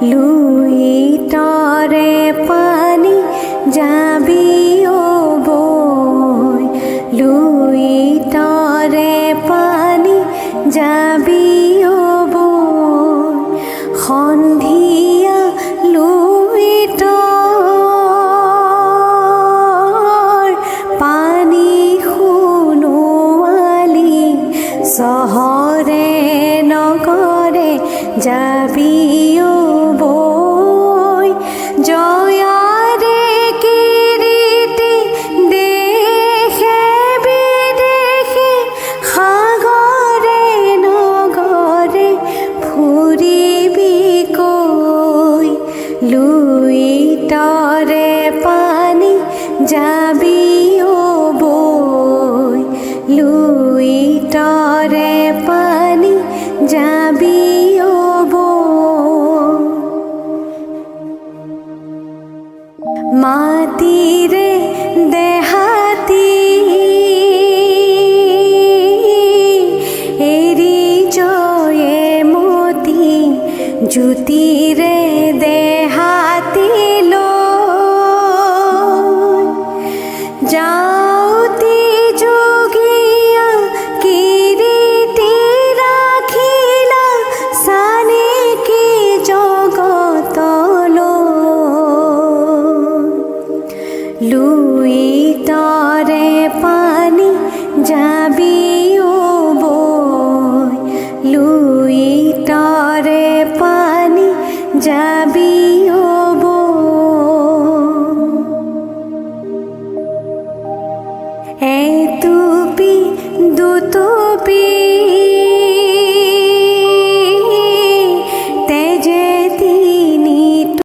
লুইটরে পানি যাবি ও বই, লুইটরে পানি যাবি ও বই, সন্ধিয়া লুইটৰ পানী সোণোৱালি, চহৰে নগৰে যাবি ও বই, জয়াৰে কিৰীটি দেশে বিদেশে, সাগৰে নগৰে ফুৰিবি কৈ, লুইটৰে পানী যাবি ও বই, লুইটৰে পানী যাবি ও বই। মাটিৰে দেহাতী এৰি জয়ে মতি, জ্যোতিৰে দেহাতী লৈ যাওঁতি যোগীয়া কিৰীটি ৰাখিলা, চানেকি জগতলৈ, লুইটৰে পানী যাবি ও বই, লুইটৰে পানী যাবি